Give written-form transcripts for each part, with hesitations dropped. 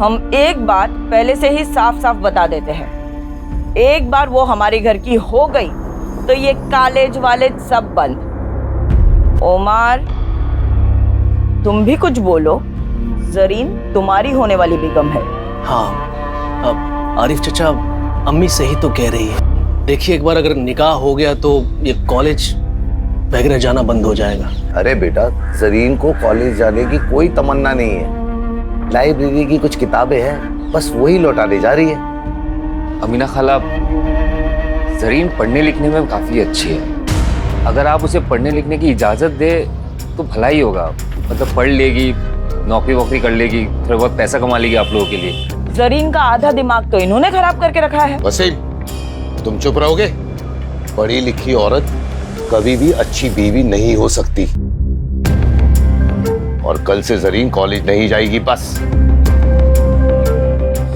हम एक बात पहले से ही साफ साफ बता देते हैं, एक बार वो हमारे घर की हो गई तो ये कॉलेज वाले सब बंद। ओमार, तुम भी कुछ बोलो। जरीन तुम्हारी होने वाली बेगम है। हाँ, अब आरिफ चचा, अम्मी सही तो कह रही है। देखिए, एक बार अगर निकाह हो गया तो ये कॉलेज वगैरह जाना बंद हो जाएगा। अरे बेटा, जरीन को कॉलेज जाने की कोई तमन्ना नहीं है। लाइब्रेरी की कुछ किताबें हैं, बस वही लौटाने जा रही है। अमीना खाला, जरीन पढ़ने लिखने में काफी अच्छी है। अगर आप उसे पढ़ने लिखने की इजाजत दे तो भला ही होगा। मतलब पढ़ लेगी, नौकरी वोकरी कर लेगी, थोड़ा बहुत पैसा कमा लेगी आप लोगों के लिए। जरीन का आधा दिमाग तो इन्होंने खराब करके रखा है। वसीम, तुम चुप रहोगे? पढ़ी लिखी औरत कभी भी अच्छी बीवी नहीं हो सकती। और कल से जरीन कॉलेज नहीं जाएगी बस।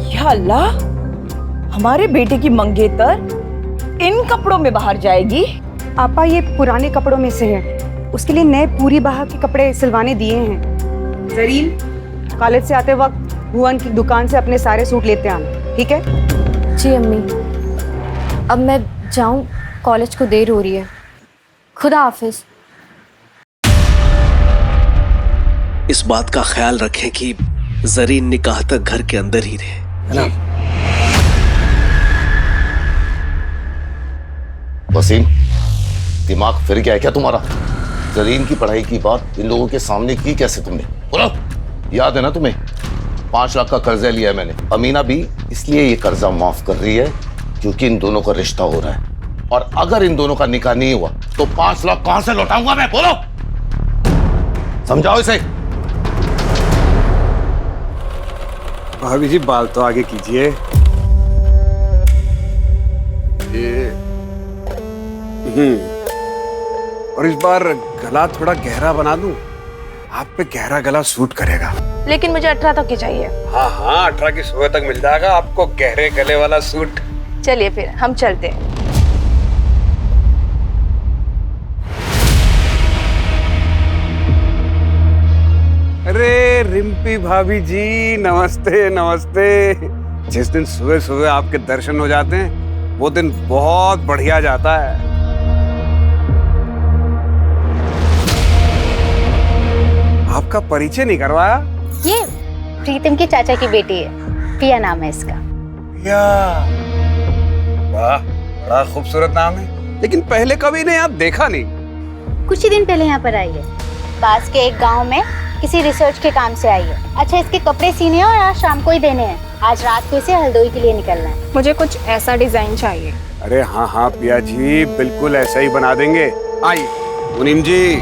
या अल्लाह, हमारे बेटे की मंगेतर इन कपड़ों में बाहर जाएगी? आपा, ये पुराने कपड़ों में से है, उसके लिए नए पूरी बाह के कपड़े सिलवाने दिए हैं। जरीन, कॉलेज से आते वक्त भुवन की दुकान से अपने सारे सूट लेते आना, ठीक है? जी अम्मी। अब मैं जाऊं, कॉलेज को देर हो रही है। खुदा हाफिज। इस बात का ख्याल रखें कि जरीन निकाह तक घर के अंदर ही रहे, है ना? वसीम, दिमाग फिर गया है क्या तुम्हारा? जरीन की पढ़ाई की बात इन लोगों के सामने की कैसे तुमने? बोलो, याद है ना तुम्हें? 5 लाख का कर्जा लिया है मैंने। अमीना भी इसलिए ये कर्जा माफ कर रही है क्योंकि इन दोनों का रिश्ता हो रहा है। और अगर इन दोनों का निकाह नहीं हुआ तो 5 लाख कहां से लौटाऊंगा मैं? बोलो, समझाओ इसे। भाभी जी, बाल तो आगे कीजिए। और इस बार गला थोड़ा गहरा बना दूं? आप पे गहरा गला सूट करेगा। लेकिन मुझे 18 तक की चाहिए। हाँ हाँ, 18 की सुबह तक मिल जाएगा आपको गहरे गले वाला सूट। चलिए फिर हम चलते हैं। अरे रिम्पी भाभी जी, नमस्ते नमस्ते। जिस दिन सुबह सुबह आपके दर्शन हो जाते हैं वो दिन बहुत बढ़िया जाता है। आपका परिचय नहीं करवाया? ये प्रीतम की चाचा की बेटी है, प्रिया नाम है इसका। प्रिया, वाह, बड़ा खूबसूरत नाम है। लेकिन पहले कभी ने यहाँ देखा नहीं। कुछ ही दिन पहले यहाँ पर आई है। पास के एक गांव में किसी रिसर्च के काम से आई है। अच्छा, इसके कपड़े सीने हैं और आज शाम को ही देने हैं। आज रात को इसे हल्द्वानी के लिए निकलना है। मुझे कुछ ऐसा डिजाइन चाहिए। अरे हाँ हाँ प्रिया जी, बिल्कुल ऐसा ही बना देंगे। आइए मुनीम जी,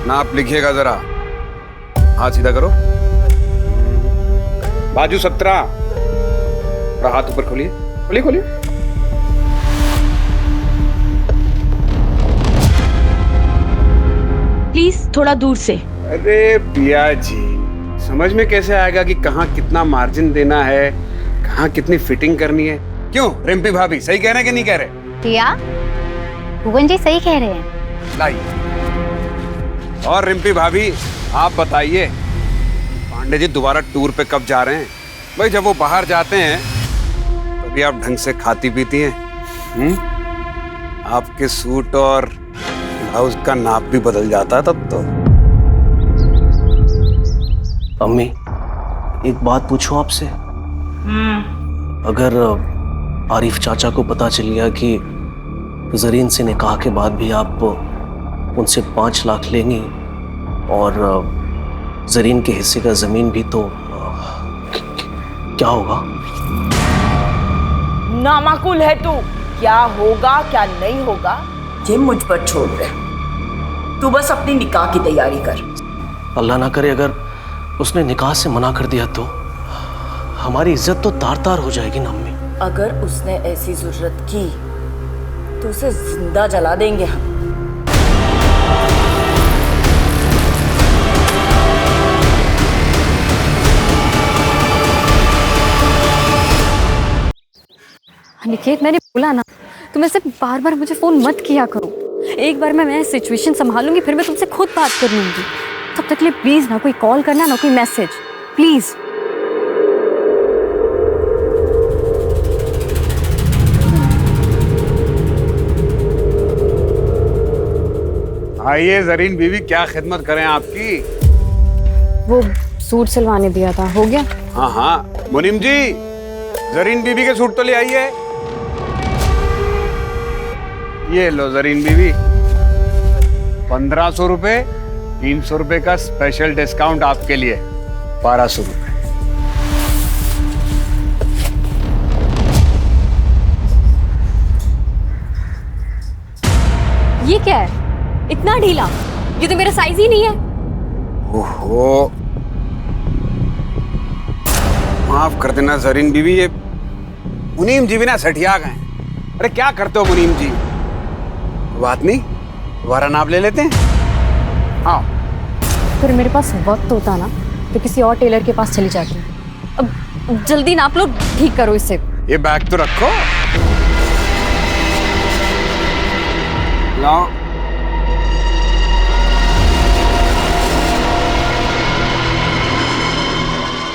नाप लिखिएगा जरा। हाथ सीधा करो, बाजू 17, और हाथ ऊपर खोलिए, खोलिए खोलिए। प्लीज थोड़ा दूर से। अरे पिया जी, समझ में कैसे आएगा कि कहाँ कितना मार्जिन देना है, कहाँ कितनी फिटिंग करनी है? क्यों रिम्पी भाभी, सही कह रहे हैं कि नहीं कह रहे? प्रिया, भुवन जी सही कह रहे हैं। लाइए। और रिम्पी भाभी, आप बताइए, पांडे जी दोबारा टूर पे कब जा रहे हैं? भाई जब वो बाहर जाते हैं तभी आप ढंग से खाती पीती हैं। आपके सूट और ब्लाउज का नाप भी बदल जाता है तब तो। अम्मी, एक बात पूछूं आपसे? अगर आरिफ चाचा को पता चल गया कि जरीन से निकाह के बाद भी आप उनसे 5 लाख लेंगी और जरीन के हिस्से का जमीन भी, तो क्या होगा? नामाकुल है तू। क्या होगा क्या नहीं होगा ये मुझ पर छोड़ दे। तू बस अपनी निकाह की तैयारी कर। अल्लाह ना करे अगर उसने निकाह से मना कर दिया तो हमारी इज्जत तो तार तार हो जाएगी ना अम्मी। अगर उसने ऐसी जरूरत की तो उसे जिंदा जला देंगे हम। निकेत, मैंने बोला ना, तुम ऐसे बार बार मुझे फोन मत किया करो। एक बार मैं सिचुएशन संभालूंगी, फिर मैं तुमसे खुद बात कर लूंगी। तब तक के लिए प्लीज ना कोई कॉल करना, ना कोई मैसेज, प्लीज। आइए जरीन बीवी, क्या खिदमत करें आपकी। वो सूट सिलवाने दिया था, हो गया? हाँ हाँ मुनीम जी, जरीन बीवी के सूट तो ले आइए। ये लो जरीन बीवी, 1500 रुपए, 300 रुपए का स्पेशल डिस्काउंट आपके लिए, 1200 रुपए। ये क्या है, इतना ढीला? ये तो मेरा साइज ही नहीं है। ओहो, माफ कर देना जरीन बीवी, ये मुनीम जी भी ना सठिया गए। अरे क्या करते हो मुनीम जी, बात नहीं, दोबारा नाप ले लेते हैं। हाँ फिर मेरे पास वक्त होता ना तो किसी और टेलर के पास चली जाती। अब जल्दी नाप लो, ठीक करो इसे। ये बैग तो रखो, लाओ।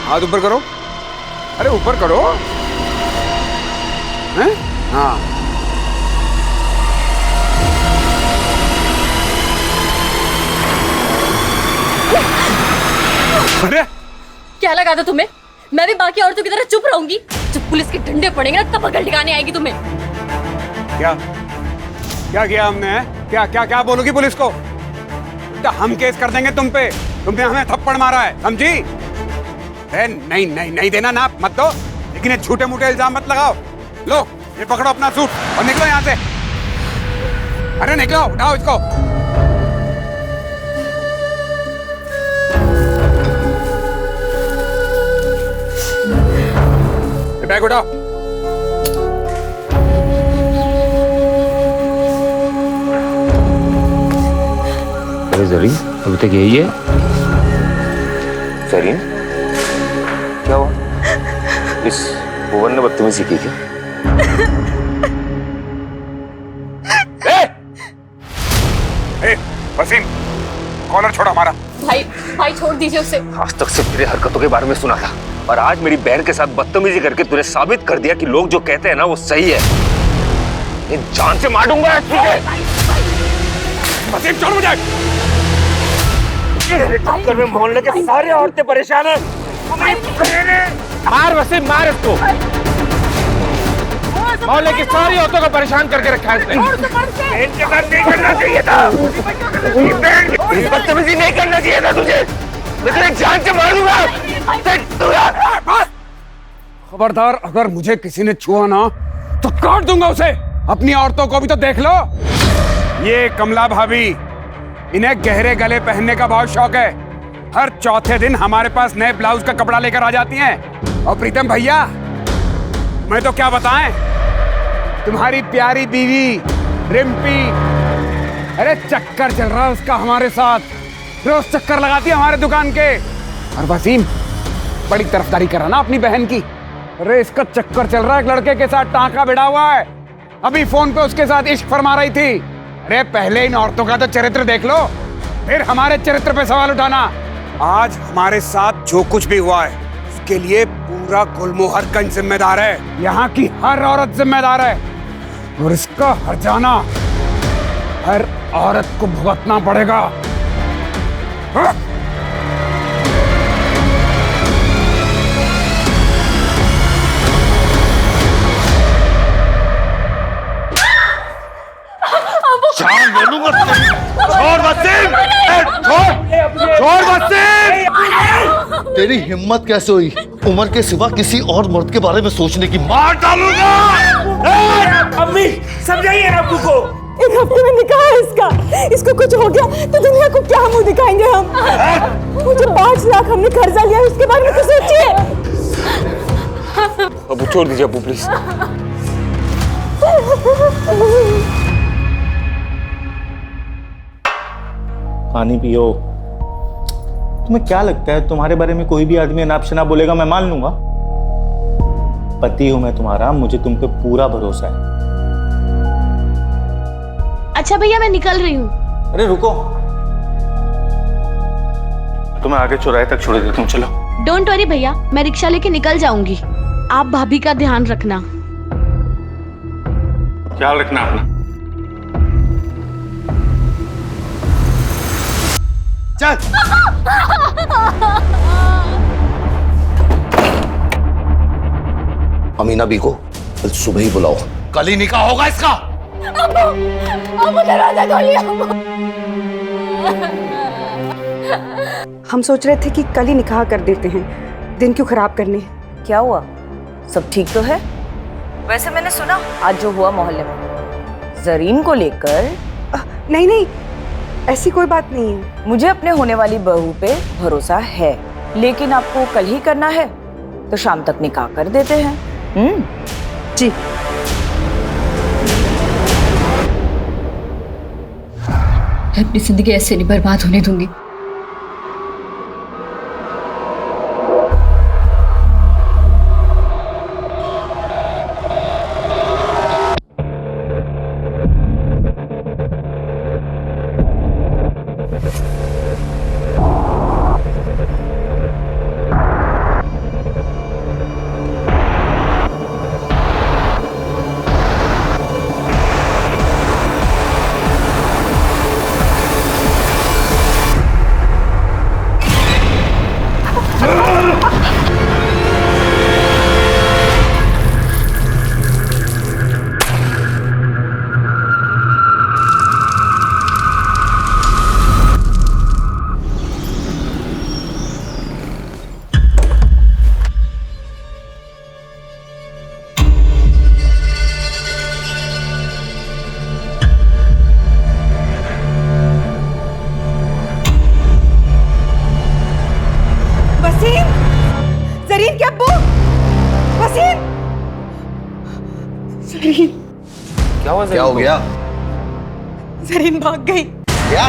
हाथ ऊपर करो, अरे ऊपर करो। हैं? हाँ अरे क्या लगा था तुम्हें? मैं भी बाकी औरतों की तरह चुप रहूंगी? जब पुलिस के डंडे पड़ेंगे ना तब अकल ठिकाने आएगी तुम्हें। क्या क्या किया हमने है? क्या क्या क्या बोलोगी पुलिस को? तो हम केस कर देंगे तुम पे, तुमने हमें थप्पड़ मारा है, समझी? नहीं नहीं नहीं देना, नाप मत दो, लेकिन ये झूठे मूठे इल्जाम मत लगाओ। लो ये पकड़ो अपना सूट और निकलो यहाँ से। अरे निकलो, उठाओ इसको। ये बैग उठाओ। अरे जरीन, अभी तक यही है? जरीन क्या हुआ? इस भुवन ने बदतमीजी की क्या? वसीम, कॉलर छोड़ो हमारा। भाई भाई छोड़ दीजिए उसे। आज तक सिर्फ तेरे हरकतों के बारे में सुना था, और आज मेरी बहन के साथ बदतमीजी करके तूने साबित कर दिया कि लोग जो कहते हैं ना वो सही है। ये जान से मार दूंगा तुझे। वसीम छोड़ मुझे। चक्कर में मोहल्ले के सारे औरतें परेशान हैं। मार वसीम, मार इसको। मोहल्ले की सारी औरतों को परेशान करके रखा है इसने। इनके साथ नहीं करना चाहिए था, बदतमीजी नहीं करना चाहिए था तुझे। मैं तेरे जान से मार दूंगा। खबरदार, अगर मुझे किसी ने छुआ ना तो काट दूंगा उसे। अपनी औरतों को भी तो देख लो। ये कमला भाभी, इन्हें गहरे गले पहनने का बहुत शौक है। हर चौथे दिन हमारे पास नए ब्लाउज का कपड़ा लेकर आ जाती हैं। और प्रीतम भैया, मैं तो क्या बताएं, तुम्हारी प्यारी बीवी रिम्पी, अरे चक्कर चल रहा है उसका हमारे साथ, रोज चक्कर लगाती है हमारे दुकान के। और वसीम बड़ी तरफदारी कर रहा ना अपनी बहन की। अरे इसका चक्कर चल रहा है एक लड़के के साथ, टांका भिड़ा हुआ है। अभी फोन पे उसके साथ इश्क फरमा रही थी। अरे पहले इन औरतों का तो चरित्र देख लो, फिर हमारे चरित्र पे सवाल उठाना। आज हमारे साथ जो कुछ भी हुआ है उसके लिए पूरा गुलमोहरगंज जिम्मेदार है। यहाँ की हर औरत जिम्मेदार है, और इसका हर्जाना हर औरत को भुगतना पड़ेगा। हाँ? तेरी हिम्मत कैसे हुई उमर के सिवा किसी और मर्द के बारे में सोचने की? मार डालूंगा। अम्मी समझाइए ना अब्बू को। एक हफ्ते में निकाह है इसका, इसको कुछ हो गया तो दुनिया को क्या मुंह दिखाएंगे हम? मुझे 5 लाख हमने कर्जा लिया, उसके बारे में तो सोचिए। अबू छोड़ दीजिए अबू प्लीज। पानी पियो। तुम्हें क्या लगता है तुम्हारे बारे में कोई भी आदमी अनाप शनाप बोलेगा मैं मान लूंगा? पति हूं मैं तुम्हारा, मुझे तुम पे पूरा भरोसा है। अच्छा भैया मैं निकल रही हूँ। अरे रुको, तुम्हें आगे चौराहे तक छोड़ देता हूँ, चलो। डोंट वरी भैया, मैं रिक्शा लेके निकल जाऊंगी। आप भाभी का ध्यान रखना। ख्याल रखना अपना। चल। अमीना बी को कल सुबह ही बुलाओ, कल ही निकाह होगा इसका। हम सोच रहे थे कि कल ही निकाह कर देते हैं, दिन क्यों खराब करने। क्या हुआ, सब ठीक तो है? वैसे मैंने सुना आज जो हुआ मोहल्ले में जरीन को लेकर। नहीं नहीं, ऐसी कोई बात नहीं है। मुझे अपने होने वाली बहू पे भरोसा है, लेकिन आपको कल ही करना है तो शाम तक निकाह कर देते हैं। जी। मैं अपनी जिंदगी ऐसे नहीं बर्बाद होने दूंगी। जरीन के अब्बू, वसीम। जरीन, क्या हुआ? क्या हो गया? जरीन भाग गई। क्या?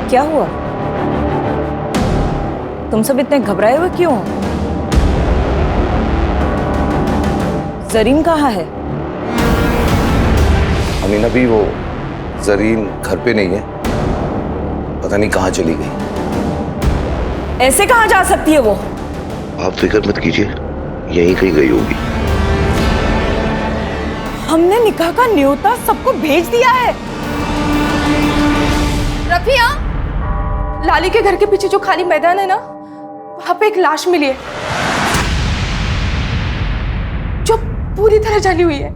क्या हुआ? तुम सब इतने घबराए हुए क्यों? जरीन कहाँ है? अमीना भी, वो जरीन घर पे नहीं है, पता नहीं कहाँ चली गई। ऐसे कहाँ जा सकती है वो? आप फिक्र मत कीजिए, यहीं कहीं गई होगी। हमने निकाह का न्योता सबको भेज दिया है। रफिया, लाली के घर के पीछे जो खाली मैदान है ना, वहां पे एक लाश मिली है जो पूरी तरह जली हुई है।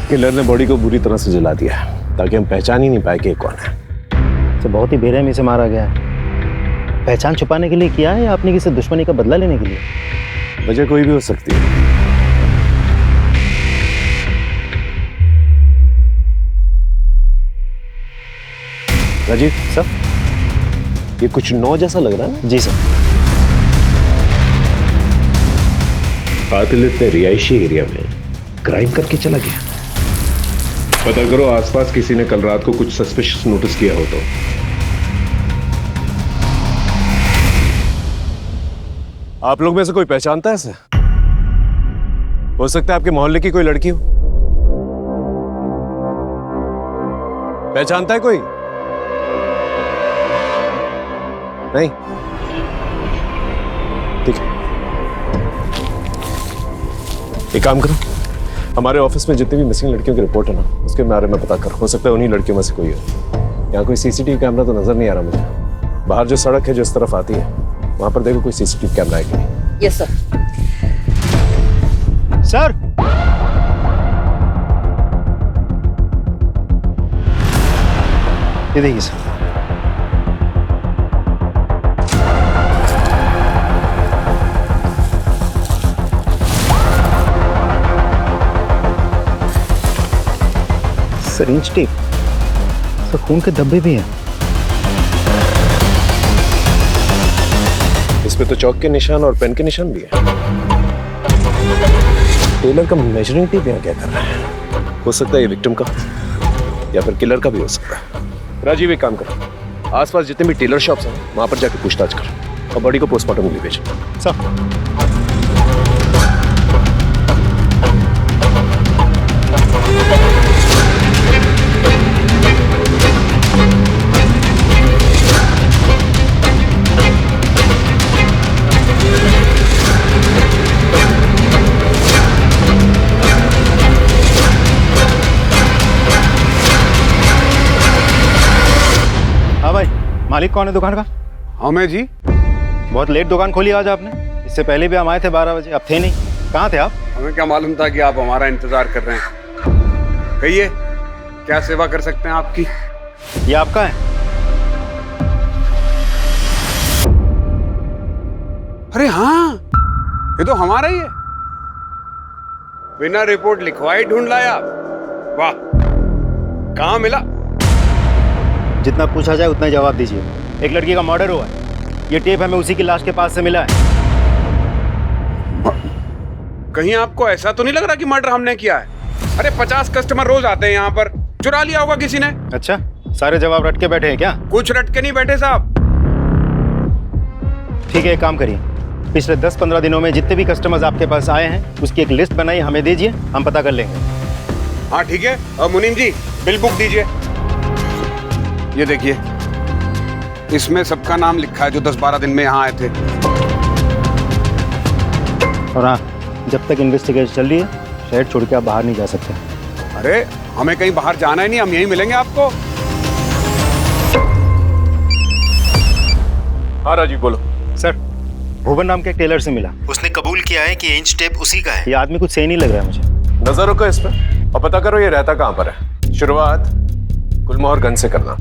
किलर ने बॉडी को बुरी तरह से जला दिया ताकि हम पहचान ही नहीं पाए कि कौन है। तो बहुत ही बेरहमी से मारा गया है। पहचान छुपाने के लिए किया है या अपनी किसी दुश्मनी का बदला लेने के लिए? वजह कोई भी हो सकती है। राजीव सर, ये कुछ नौ जैसा लग रहा है ना? जी सर। कातिल इतने रिहायशी एरिया में क्राइम करके चला गया। पता करो आसपास किसी ने कल रात को कुछ सस्पिशियस नोटिस किया हो तो। आप लोग में से कोई पहचानता है इसे? हो सकता है आपके मोहल्ले की कोई लड़की हो। पहचानता है कोई? नहीं? ठीक है, एक काम करो, हमारे ऑफिस में जितनी भी मिसिंग लड़कियों की रिपोर्ट है ना, उसके बारे में पता कर। हो सकता है उन्हीं लड़कियों में से कोई हो। यहाँ कोई सीसीटीवी कैमरा तो नजर नहीं आ रहा मुझे। बाहर जो सड़क है जो इस तरफ आती है, वहां पर देखो कोई सीसीटीवी कैमरा है कि नहीं। Yes sir. सर, ये देखिए सर। सिरिंज टेप, सर खून के धब्बे भी हैं। इस पे तो चौक के निशान और पेन के निशान भी है। टेलर का मेजरिंग टेप यहाँ क्या कर रहा है? हो सकता है ये विक्टिम का या फिर किलर का भी हो सकता है। राजीव एक काम कर, आसपास जितने भी टेलर शॉप्स हैं वहां पर जाकर पूछताछ कर और बॉडी को पोस्टमार्टम के लिए भेज। सर हाँ भाई, मालिक कौन है दुकान का? हाँ मैं जी। बहुत लेट दुकान खोली आज आपने। इससे पहले भी हम आए थे 12 बजे, अब थे नहीं। कहाँ थे आप? हमें क्या मालूम था कि आप हमारा इंतजार कर रहे हैं। कहिए क्या सेवा कर सकते हैं आपकी? ये आपका है? अरे हाँ, ये तो हमारा ही है। बिना रिपोर्ट लिखवाई ढूंढ लाया। वाह, कहाँ मिला? जितना पूछा जाए उतना ही जवाब दीजिए। एक लड़की का मर्डर हुआ है। ये टेप हमें उसी की लाश के पास से मिला है। कहीं आपको ऐसा तो नहीं लग रहा कि मर्डर हमने किया है? अरे 50 कस्टमर रोज आते हैं यहाँ पर, चुरा लिया होगा किसी ने। अच्छा, सारे जवाब रट के बैठे हैं क्या? कुछ रट के नहीं बैठे साहब। ठीक है, एक काम करिए, पिछले 10-15 दिनों में जितने भी कस्टमर्स आपके पास आए हैं उसकी एक लिस्ट बनाई, हमें दीजिए, हम पता कर लेंगे। हाँ ठीक है। और मुनीम जी, बिल बुक दीजिए। ये देखिए, इसमें सबका नाम लिखा है जो 10-12 दिन में यहाँ आए थे। और हाँ, जब तक इन्वेस्टिगेशन चल रही है शहर छोड़ के आप बाहर नहीं जा सकते। अरे हमें कहीं बाहर जाना ही नहीं, हम यहीं मिलेंगे आपको। हाँ राजीव बोलो। सर, भुवन नाम के एक टेलर से मिला। उसने कबूल किया है कि इंच टेप उसी का है। ये आदमी कुछ सही नहीं लग रहा है मुझे। नजर रखो इस पर और पता करो ये रहता कहाँ पर है। शुरुआत गुलमोहर गंज से करना।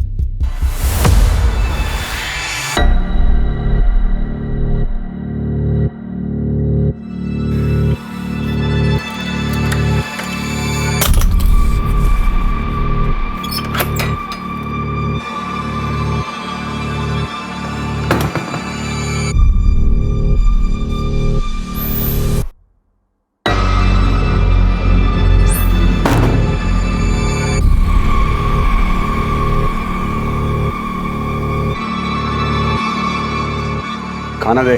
खाना दे।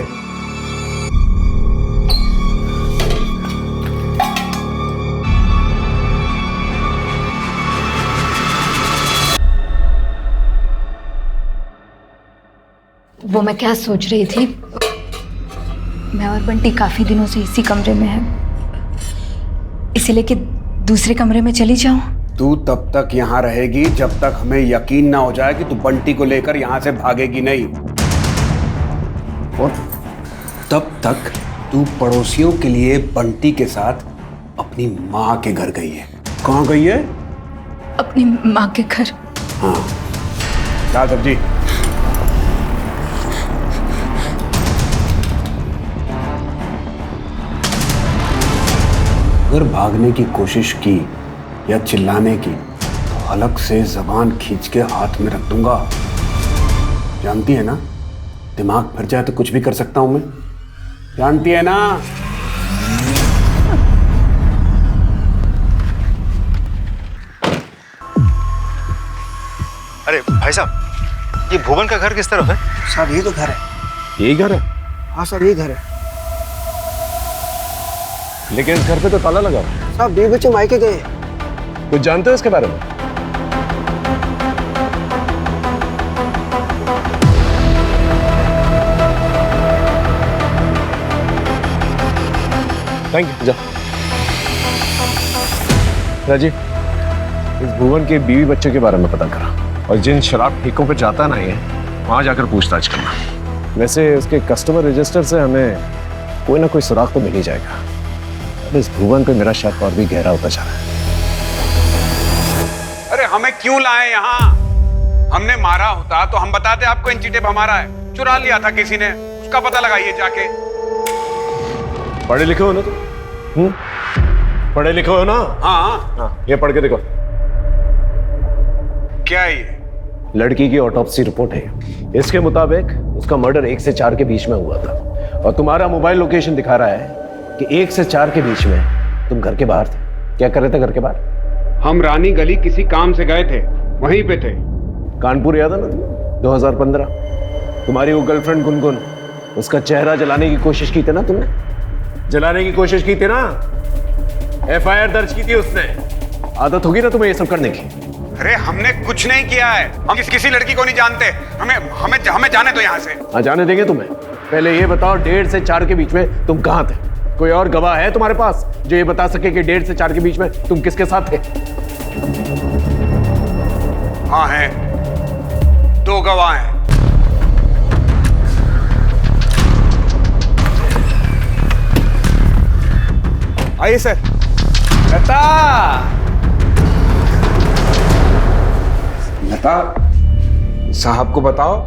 वो मैं क्या सोच रही थी, मैं और बंटी काफी दिनों से इसी कमरे में हैं, इसीलिए कि दूसरे कमरे में चली जाऊं। तू तब तक यहाँ रहेगी जब तक हमें यकीन ना हो जाए कि तू बंटी को लेकर यहाँ से भागेगी नहीं, और तब तक तू पड़ोसियों के लिए बंटी के साथ अपनी माँ के घर गई है। कहाँ गई है? अपनी माँ के घर। हाँ, क्या सब्जी? अगर भागने की कोशिश की या चिल्लाने की तो हलक से जबान खींच के हाथ में रख दूंगा। जानती है ना, दिमाग फिर जाए तो कुछ भी कर सकता हूं मैं। जानती है ना? अरे भाई साहब, ये भुवन का घर किस तरफ है? साहब ये तो घर है। यही घर है? हाँ सर, ये घर है। लेकिन इस घर पे तो ताला लगा है। साहब 2 बच्चे मायके गए। कुछ जानते हो इसके बारे में? Thank you. जा राजीव, इस भुवन के बीवी बच्चे के बारे में पता करा और जिन शराब ठेकों पे जाता ना ये, वहां जाकर पूछताछ करना। वैसे उसके कस्टमर रजिस्टर से हमें कोई ना कोई सुराग तो मिल ही जाएगा। अब इस भुवन पे मेरा शक और भी गहरा होता जा रहा है। अरे हमें क्यों लाए यहाँ? हमने मारा होता तो हम बताते आपको इंची टेप हमारा है। चुरा लिया था किसी ने, उसका पता लगाइए जाके। पढ़े लिखे हो ना तुम? पढ़े लिखे हो ना? हाँ हाँ, ये पढ़ के देखो। क्या है ये? लड़की की ऑटोप्सी रिपोर्ट है। इसके मुताबिक उसका मर्डर 1 से 4 के बीच में हुआ था। और तुम्हारा मोबाइल लोकेशन दिखा रहा है कि 1 से 4 के बीच में तुम घर के बाहर थे। क्या कर रहे थे घर के बाहर? हम रानी गली किसी काम से गए थे, वहीं पे थे। कानपुर याद है ना तुम्हें? 2015 तुम्हारी वो गर्लफ्रेंड गुनगुन, उसका चेहरा जलाने की कोशिश की थी ना तुमने? जलाने की कोशिश की थी ना? FIR दर्ज की थी उसने। आदत होगी ना तुम्हें ये सब करने की? अरे हमने कुछ नहीं किया है, हम किसी लड़की को नहीं जानते। हमें जाने दो यहाँ से। हाँ जाने देंगे तुम्हें। पहले ये बताओ 1.5 से 4 के बीच में तुम कहाँ थे? कोई और गवाह है तुम्हारे पास जो ये बता सके कि 1.5 से 4 के बीच में तुम किसके साथ थे? हाँ है, 2 गवाह हैं। आइए सर। लता, लता साहब को बताओ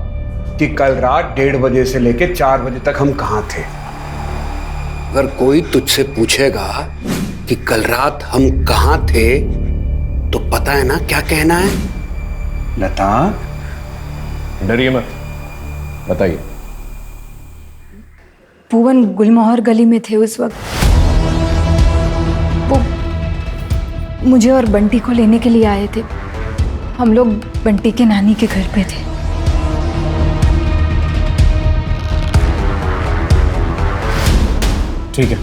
कि कल रात 1:30 बजे से लेकर 4 बजे तक हम कहाँ थे। अगर कोई तुझसे पूछेगा कि कल रात हम कहाँ थे तो पता है ना क्या कहना है? लता डरिए मत, बताइए। भुवन गुलमोहर गली में थे उस वक्त। वो मुझे और बंटी को लेने के लिए आए थे। हम लोग बंटी के नानी के घर पे थे। ठीक है,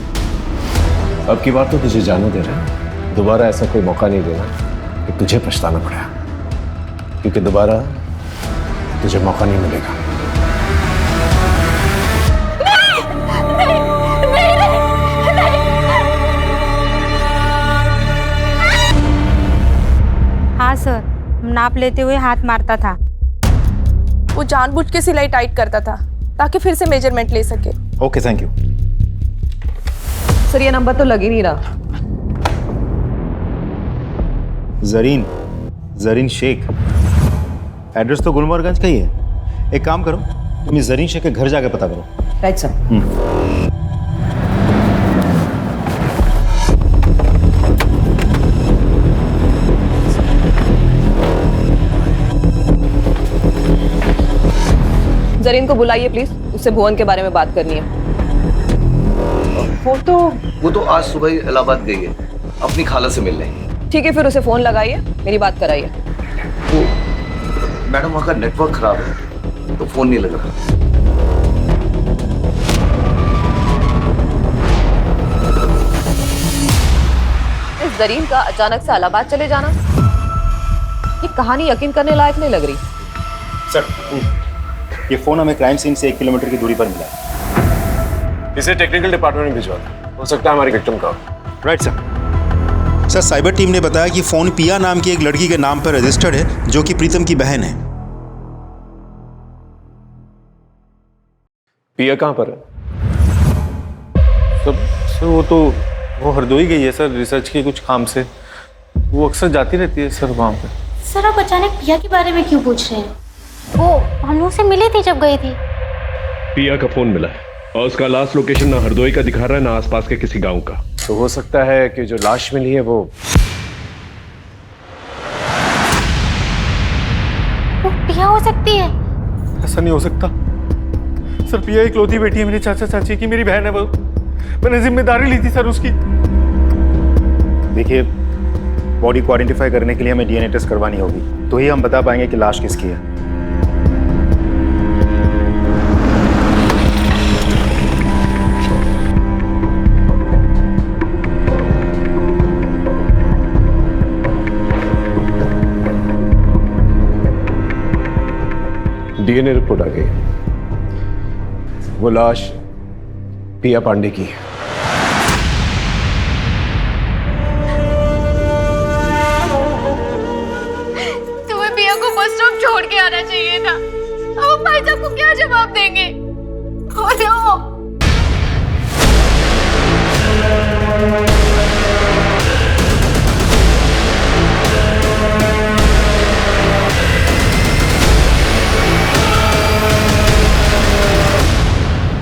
अब की बार तो तुझे जाने दे रहे हैं। दोबारा ऐसा कोई मौका नहीं देना कि तुझे पछताना पड़ा, क्योंकि दोबारा तुझे मौका नहीं मिलेगा। हाँ सर, नाप लेते हुए हाथ मारता था। वो जानबूझ के सिलाई टाइट करता था ताकि फिर से मेजरमेंट ले सके। Okay, thank you. सर ये नंबर तो लग ही नहीं रहा। जरीन शेख, एड्रेस तो गुलमोहरगंज का ही है। एक काम करो, तुम इस जरीन शेख के घर जाके पता करो। Right sir. जरीन को बुलाइए प्लीज, उससे भुवन के बारे में बात करनी है। वो तो आज सुबह ही इलाहाबाद गई है, अपनी खाला से मिलने। ठीक है, फिर उसे फोन लगाइए, मेरी बात कराइए। वो मैडम वहाँ का नेटवर्क खराब है तो फोन नहीं लग रहा। इस जरीन का अचानक से इलाहाबाद चले जाना, ये कहानी यकीन करने लायक नहीं लग रही। सर, ये फोन हमें क्राइम सीन से 1 किलोमीटर की दूरी पर मिला है। इसे टेक्निकल डिपार्टमेंट में भिजवा दो, हो सकता है हमारी विक्टिम का। राइट सर, साइबर टीम ने बताया कि फोन पिया नाम की एक लड़की के नाम पर रजिस्टर्ड है, जो कि प्रीतम की बहन है। पिया कहाँ पर है? सर वो हरदोई गई है सर, रिसर्च के कुछ काम से। वो अक्सर जाती रहती है सर वहाँ पे। सर आप अचानक पिया के बारे में क्यों पूछ रहे हैं? वो हम लोग से मिली थी जब गई थी। पिया का फोन मिला है और उसका लास्ट लोकेशन ना हरदोई का दिखा रहा है ना आसपास के किसी गांव का। तो हो सकता है कि जो लाश मिली है वो पिया हो सकती है। ऐसा नहीं हो सकता सर, पिया इकलौती बेटी है मेरे चाचा चाची की, मेरी बहन है वो। मैंने जिम्मेदारी ली थी सर उसकी। देखिए, बॉडी को आइडेंटिफाई करने के लिए हमें DNA टेस्ट करवानी होगी, तो ही हम बता पाएंगे कि लाश किसकी है। DNA रिपोर्ट आ गई, वो लाश पिया पांडे की है। तुम्हें पिया को बस स्टॉप छोड़ के आना चाहिए था। अब भाई साहब को क्या जवाब देंगे? बोलो।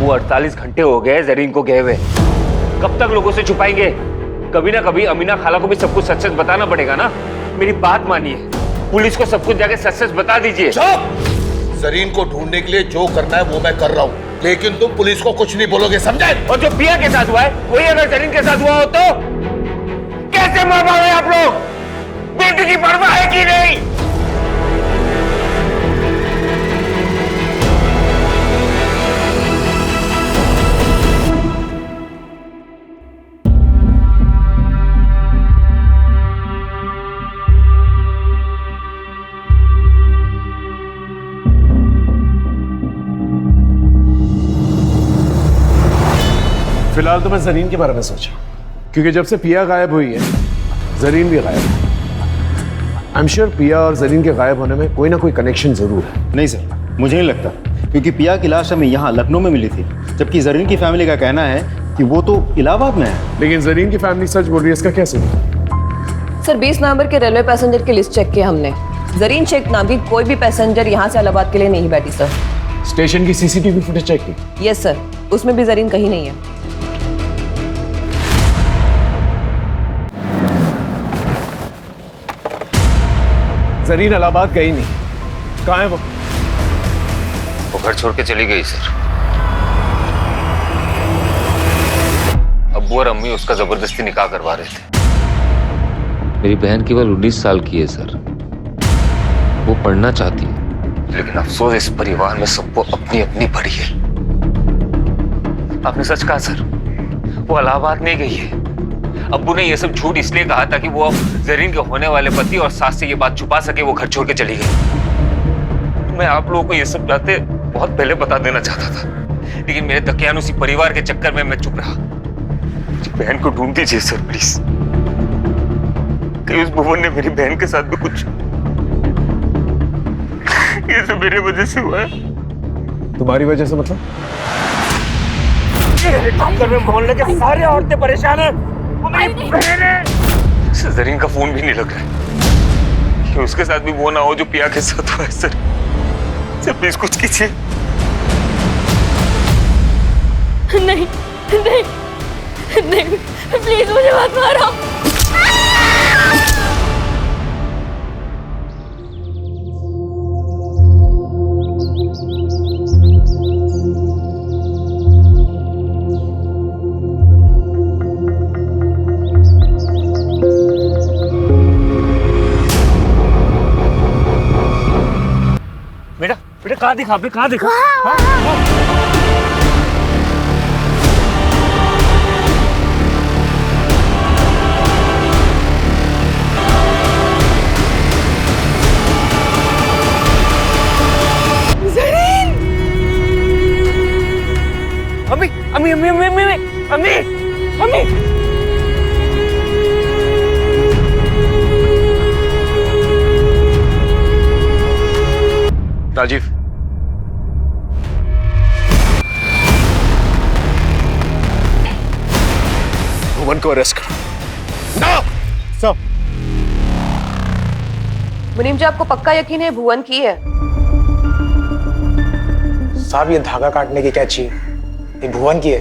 वो 48 घंटे हो गए जरीन को गए हुए। कब तक लोगों से छुपाएंगे? कभी ना कभी अमीना खाला को भी सब कुछ सच सच बताना पड़ेगा ना। मेरी बात मानिए, पुलिस को सब कुछ जाके सच सच बता दीजिए। जरीन को ढूंढने के लिए जो करना है वो मैं कर रहा हूँ। लेकिन तुम पुलिस को कुछ नहीं बोलोगे, समझे? और जो पिया के साथ हुआ है वही अगर जरीन के साथ हुआ हो तो कैसे मार पाओगे आप लोग? बेटी की परवाह है कि नहीं? फिलहाल तो मैं जरीन के बारे में सोचा, क्योंकि जब से पिया गायब हुई है जरीन भी गायब है। आई एम श्योर पिया और जरीन के गायब होने में कोई ना कोई कनेक्शन जरूर है। नहीं सर, मुझे नहीं लगता, क्योंकि पिया की लाश हमें यहाँ लखनऊ में मिली थी, जबकि जरीन की फैमिली का कहना है कि वो तो इलाहाबाद में है। लेकिन जरीन की फैमिली सच बोल रही है, इसका क्या सही? सर 20 नवंबर के रेलवे पैसेंजर की लिस्ट चेक की हमने। जरीन शेख नाम की कोई भी पैसेंजर यहाँ से इलाहाबाद के लिए नहीं बैठी सर। स्टेशन की सीसीटीवी फुटेज चेक की? यस सर, उसमें भी जरीन कहीं नहीं है। जरीन इलाहाबाद गई नहीं, कहाँ है वो? वो घर छोड़ के चली गई सर। अब्बू और अम्मी उसका जबरदस्ती निकाह करवा रहे थे। मेरी बहन केवल 19 साल की है सर। वो पढ़ना चाहती है, लेकिन अफसोस इस परिवार में सबको अपनी अपनी पड़ी है। आपने सच कहा सर, वो इलाहाबाद नहीं गई है। अब्बू ने ये सब झूठ इसलिए कहा था कि वो अब जरीन के होने वाले पति और सास से ये बात छुपा सके। वो घर छोड़ के चली गई। मैं आप लोगों को ये सब बातें बहुत पहले बता देना चाहता था, लेकिन मेरे दकियानुसी परिवार के चक्कर में मैं चुप रहा। मेरी बहन को ढूंढ दीजिए सर प्लीज। कहीं उस भुवन ने मेरी बहन के साथ भी कुछ, ये सब मेरी वजह से हुआ है। तुम्हारी वजह से मतलब? हेलीकॉप्टर में मोहल्ले के सारे औरतें परेशान हैं। जरीन का फोन भी नहीं लग रहा है कि उसके साथ भी वो ना हो जो पिया के साथ हुआ है सर। सर प्लीज कुछ कीजिए। नहीं नहीं नहीं, प्लीज मुझे मत मारो। बेटा कहाँ दिखा? आपने कहाँ दिखा? जरीन! अम्मी अम्मी अम्मी अम्मी अम्मी अम्मी अम्मी राजीव, भुवन को अरेस्ट करो। ना सब मुनीम जी, आपको पक्का यकीन है भुवन की है? साहब ये धागा काटने की कैची ये भुवन की है।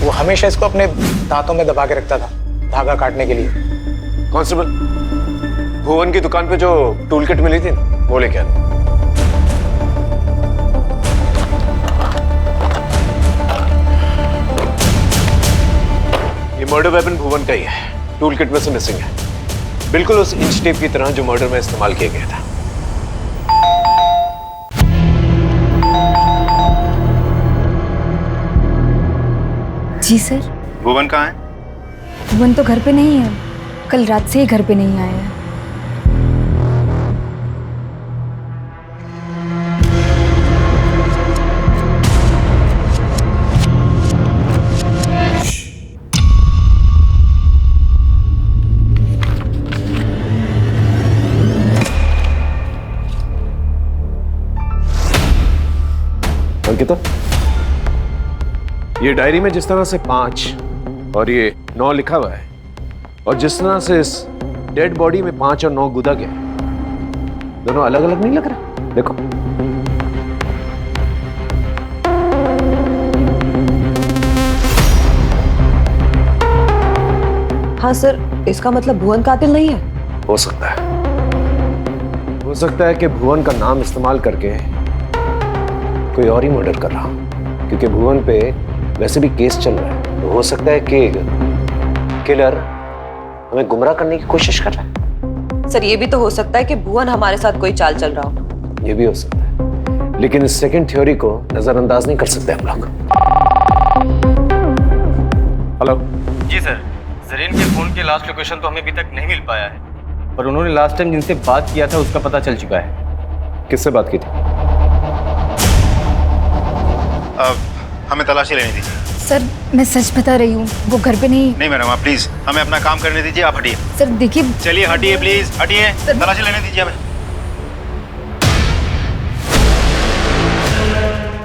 वो हमेशा इसको अपने दांतों में दबा के रखता था धागा काटने के लिए। कांस्टेबल, भुवन की दुकान पे जो टूल किट मिली थी ना, वो लेके आना। ये मर्डर वेपन भुवन का ही है, टूल किट में से मिसिंग है। बिल्कुल उस इंच टेप की तरह जो मर्डर में इस्तेमाल किया गया था। जी सर। भुवन कहाँ है? भुवन तो घर पे नहीं है, कल रात से ही घर पे नहीं आया है। अंकिता, ये डायरी में जिस तरह से 5 और ये 9 लिखा हुआ है, और जिस तरह से इस डेड बॉडी में 5 और 9 गुदा गया, दोनों अलग अलग नहीं लग रहा? देखो। हाँ सर, इसका मतलब भुवन कातिल नहीं है? हो सकता है। हो सकता है कि भुवन का नाम इस्तेमाल करके कोई और ही मर्डर कर रहा हूँ, क्योंकि भुवन पे वैसे भी केस चल रहा है। तो हो सकता है कि किलर हमें गुमराह करने की कोशिश कर रहा है। सर ये भी तो हो सकता है कि भुवन हमारे साथ कोई चाल चल रहा हो। ये भी हो सकता है, लेकिन इस सेकंड थ्योरी को नजरअंदाज नहीं कर सकते हम लोग। हेलो जी सर, जरीन के फोन की लास्ट लोकेशन तो हमें अभी तक नहीं मिल पाया है, पर उन्होंने लास्ट टाइम जिनसे बात किया था उसका पता चल चुका है। किससे बात की थी? हमें तलाशी लेनी दीजिए। सर मैं सच बता रही हूँ, वो घर पे नहीं। नहीं मैडम, आप प्लीज हमें अपना काम करने दीजिए, आप हटिए। सर देखिए, चलिए हटिए प्लीज, हटिए, तलाशी लेने दीजिए हमें।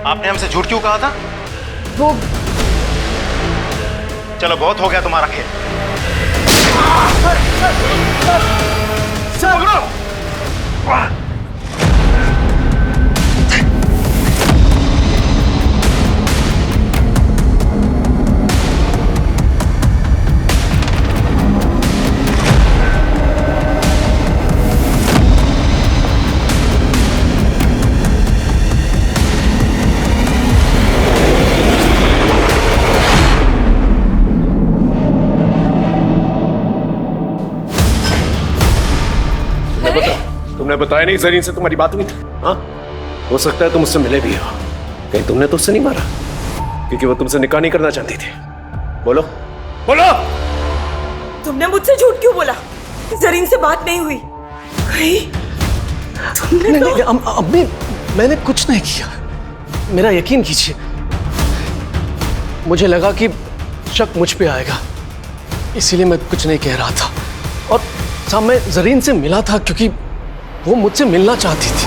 आपने हमसे झूठ क्यों कहा था? वो चलो बहुत हो गया तुम्हारा खेल। तुमने बताया नहीं जरीन से तुम्हारी बात हुई थी? हाँ, हो सकता है तुम उससे मिले भी हो। कहीं तुमने तो उससे नहीं मारा? क्योंकि वो तुमसे निकाह नहीं करना चाहती थी। बोलो बोलो, तुमने मुझसे झूठ क्यों बोला? जरीन से बात नहीं हुई कहीं? तुमने नहीं, अम्मी मैंने कुछ नहीं किया, मेरा यकीन कीजिए। मुझे लगा कि शक मुझ पे आएगा, इसीलिए मैं कुछ नहीं कह रहा था। और साहब मैं जरीन से मिला था क्योंकि वो मुझसे मिलना चाहती थी।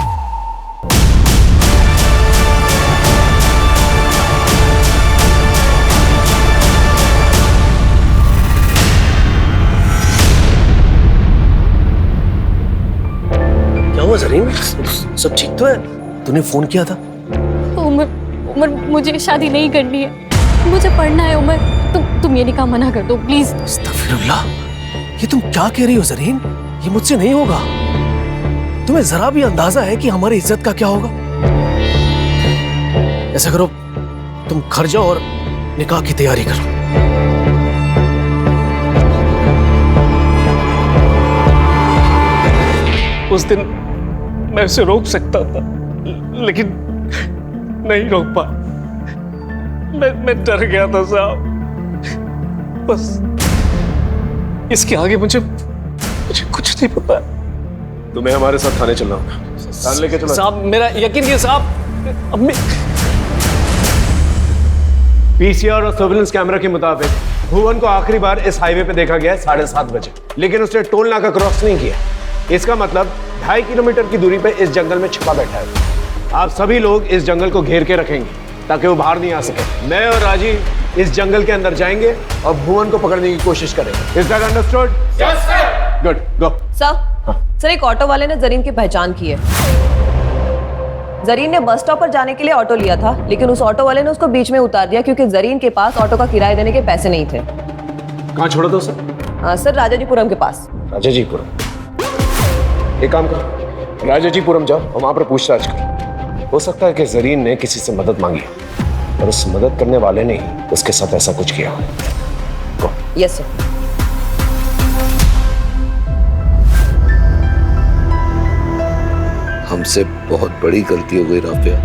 क्या हुआ जरीन, सब ठीक तो है? तूने फोन किया था? उमर, उमर मुझे शादी नहीं करनी है, मुझे पढ़ना है। उमर तुम ये निकाह मना कर दो प्लीज। अस्तगफिरुल्लाह, ये तुम क्या कह रही हो जरीन? ये मुझसे नहीं होगा। तुम्हें जरा भी अंदाजा है कि हमारी इज्जत का क्या होगा? ऐसा करो, तुम घर जाओ और निकाह की तैयारी करो। उस दिन मैं उसे रोक सकता था, लेकिन नहीं रोक पाया। मैं डर गया था साहब। बस इसके आगे मुझे कुछ नहीं पता। तुम्हें हमारे साथ थाने चलना होगा। थाने लेके चलो साहब, मेरा यकीन कीजिए साहब। अम्मी, पीसीआर और सर्विलेंस कैमरा के मुताबिक भुवन को आखिरी बार इस हाईवे पे देखा गया है 7:30 बजे, लेकिन उसने टोल नाका क्रॉस नहीं किया। इसका मतलब 2.5 किलोमीटर की दूरी पे इस जंगल में छिपा बैठा है। आप सभी लोग इस जंगल को घेर के रखेंगे ताकि वो बाहर नहीं आ सके। मैं और राजीव इस जंगल के अंदर जाएंगे और भुवन को पकड़ने की कोशिश करेंगे। Is that understood? Yes sir. Good, go. Sir एक ऑटो वाले ने जरीन की पहचान की है। जरीन ने बस स्टॉप पर जाने के लिए ऑटो लिया था, लेकिन उस ऑटो वाले ने उसको बीच में उतार दिया क्योंकि जरीन के पास ऑटो का किराया देने के पैसे नहीं थे। कहाँ छोड़ा था सर? सर राजाजीपुरम के पास। राजाजीपुरम, एक काम करो, राजाजीपुरम जाओ और वहां पर पूछताछ करो। हो सकता है कि जरीन ने किसी से मदद मांगी और उस मदद करने वाले ने ही उसके साथ ऐसा कुछ किया। Yes sir. हमसे बहुत बड़ी गलती हो गई राफिया।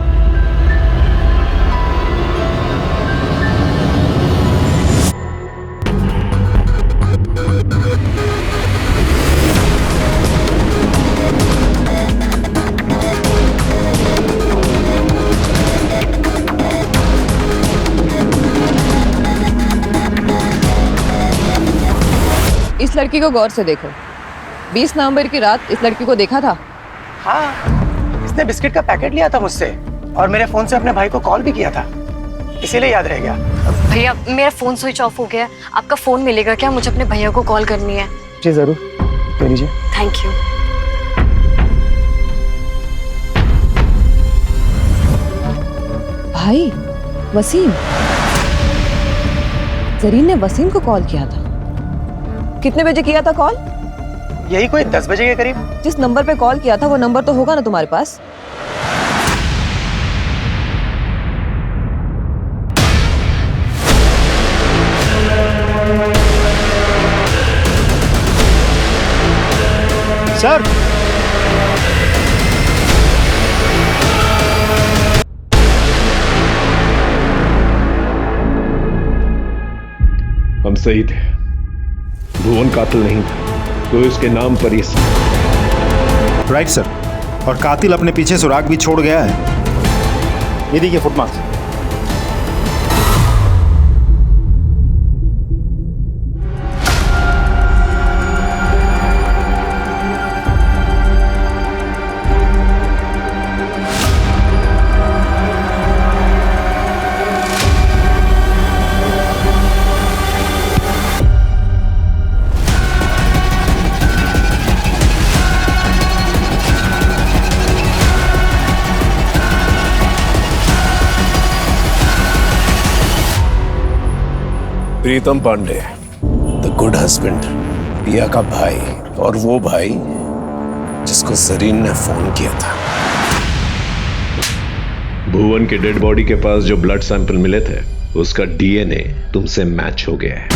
इस लड़की को गौर से देखो। 20 नवंबर की रात इस लड़की को देखा था? हाँ, इसने बिस्किट का पैकेट लिया था मुझसे और मेरे फोन से अपने भाई को कॉल भी किया था, इसीलिए याद रह गया। भैया मेरा फोन स्विच ऑफ हो गया, आपका फोन मिलेगा क्या? मुझे अपने भैया को कॉल करनी है। जी जरूर, ले लीजिए। Thank you. भाई वसीम, जरीन ने वसीम को कॉल किया था। कितने बजे किया था कॉल? यही कोई 10 बजे के करीब। जिस नंबर पे कॉल किया था वो नंबर तो होगा ना तुम्हारे पास? सर हम सही थे, भुवन कातिल नहीं था, तो इसके नाम पर ये राइट सर, और कातिल अपने पीछे सुराग भी छोड़ गया है। ये देखिए footmarks. Pritam Pandey, the good husband, Piya का भाई, और वो भाई जिसको जरीन ने फोन किया था। भुवन के डेड बॉडी के पास जो ब्लड सैंपल मिले थे, उसका डीएनए तुमसे मैच हो गया है।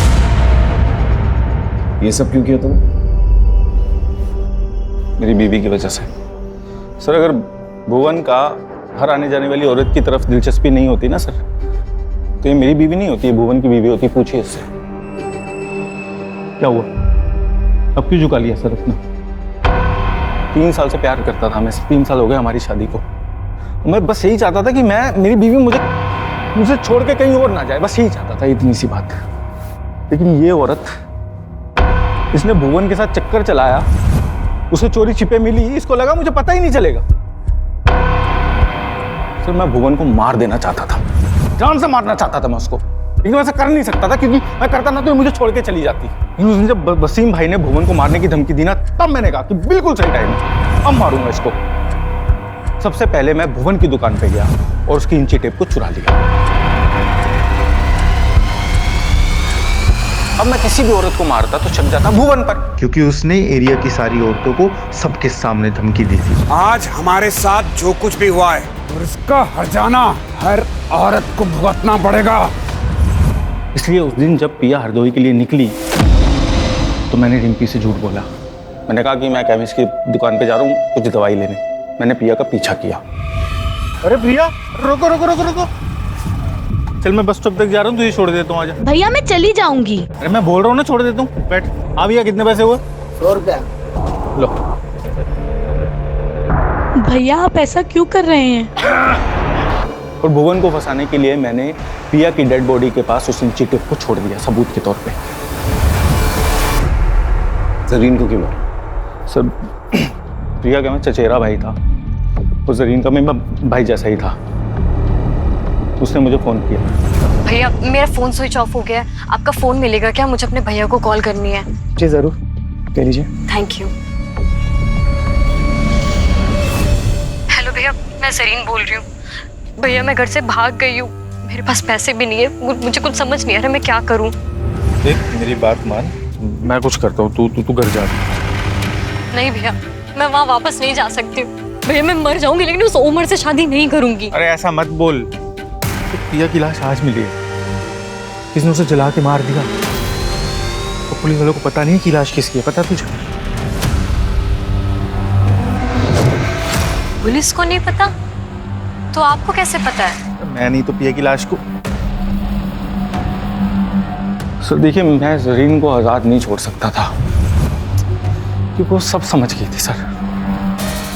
ये सब क्यों किया तुमने? मेरी बीवी की वजह से। सर अगर भुवन का हर आने जाने वाली औरत की तरफ दिलचस्पी नहीं होती ना सर, तो ये मेरी बीवी नहीं होती, ये भुवन की बीवी होती। पूछिए इससे क्या हुआ, अब क्यों झुका लिया सर अपना? 3 साल से प्यार करता था मैं, 3 साल हो गए हमारी शादी को। मैं बस यही चाहता था कि मेरी बीवी मुझे छोड़ के कहीं और ना जाए, बस यही चाहता था, इतनी सी बात। लेकिन ये औरत, इसने भुवन के साथ चक्कर चलाया, उसे चोरी छिपे मिली, इसको लगा मुझे पता ही नहीं चलेगा। सर मैं भुवन को मार देना चाहता था, जान से मारना चाहता था मैं उसको, लेकिन वैसा कर नहीं सकता था, क्योंकि मैं करता ना तो मुझे छोड़ के चली जाती। लेकिन उस दिन जब वसीम भाई ने भुवन को मारने की धमकी दी ना, तब मैंने कहा कि बिल्कुल सही टाइम है, अब मारूंगा इसको। सबसे पहले मैं भुवन की दुकान पे गया और उसकी इंची टेप को चुरा लिया। अब मैं किसी भी औरत को मारता तो शक जाता भुवन पर, क्योंकि उसने एरिया की सारी औरतों को सबके सामने धमकी दी थी। आज हमारे साथ जो कुछ भी हुआ है, और इसका हर्जाना हर औरत को भुगतना पड़ेगा। इसलिए उस दिन जब पिया हरदोई के लिए निकली तो मैंने रिंकी से झूठ बोला। मैंने कहा कि मैं केमिस्ट की दुकान पे जा रहा हूँ कुछ दवाई लेने। मैंने पिया का पीछा किया। अरे प्रिया रुको रुको रुको रुको, चल मैं बस स्टॉप तक जा रहा हूँ, तुझे छोड़ देता हूँ, आजा। भैया मैं चली जाऊंगी। अरे मैं बोल रहा हूँ ना, छोड़ देता हूँ, बैठ। हाँ भैया कितने पैसे हुए? 100 रुपया। लो। भैया आप ऐसा क्यों कर रहे हैं? और भुवन को फंसाने के लिए मैंने पिया की डेड बॉडी के पास उस इंची टेप को छोड़ दिया सबूत के तौर पे। जरीन को क्यों मारा? सर प्रिया का मैं चचेरा भाई था, और जरीन का मैं भाई जैसा ही था। उसने मुझे फोन किया। भैया मेरा फोन स्विच ऑफ हो गया है, आपका फोन मिलेगा क्या? मुझे अपने भैया को कॉल करनी है। जी जरूर, कह लीजिए। Thank you. हेलो भैया, मैं जरीन बोल रही हूँ। भैया मैं घर से भाग गई हूँ, मेरे पास पैसे भी नहीं है, मुझे कुछ समझ नहीं आ रहा मैं क्या करूँ। देख मेरी बात मान, मैं कुछ करता हूँ, तू घर जा। नहीं भैया, मैं वहाँ वापस नहीं जा सकती हूँ। भैया मैं मर जाऊंगी, लेकिन उस उमर से शादी नहीं करूंगी। अरे ऐसा मत बोल, तो पिया की लाश आज मिली है, किसने उसे जला के मार दिया। तो पुलिस वालों को पता नहीं कि लाश किसकी है, पता तुझे? पुलिस को नहीं पता तो आपको कैसे पता है? मैं नहीं तो पिया की लाश को। सर देखिए, मैं जरीन को आजाद नहीं छोड़ सकता था, क्योंकि वो सब समझ गई थी सर।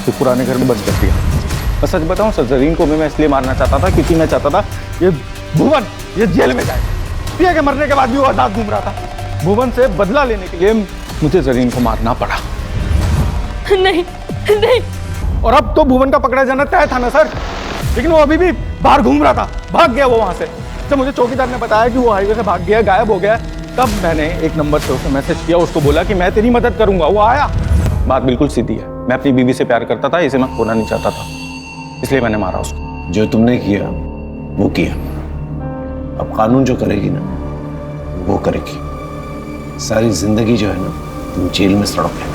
तो पुराने घर में बच कर दिया। मैं सच बताऊं सर, जरीन को मैं इसलिए मारना चाहता था क्योंकि मैं चाहता था ये भुवन ये जेल में जाए। पिया के मरने के बाद भी वो आजाद घूम रहा था। भुवन से बदला लेने के लिए मुझे जरीन को मारना पड़ा। नहीं नहीं। और अब तो भुवन का पकड़ा जाना तय था ना सर, लेकिन वो अभी भी बाहर घूम रहा था, भाग गया वो वहां से। जब मुझे चौकीदार ने बताया कि वो हाईवे से भाग गया, गायब हो गया, तब मैंने एक नंबर से उसे मैसेज किया, उसको बोला कि मैं तेरी मदद करूंगा। वो आया। बात बिल्कुल सीधी है, मैं अपनी बीवी से प्यार करता था, इसे मैं खोना नहीं चाहता था, इसलिए मैंने मारा उसको। जो तुमने किया वो किया, अब कानून जो करेगी ना वो करेगी। सारी जिंदगी जो है ना तुम जेल में सड़ोगे।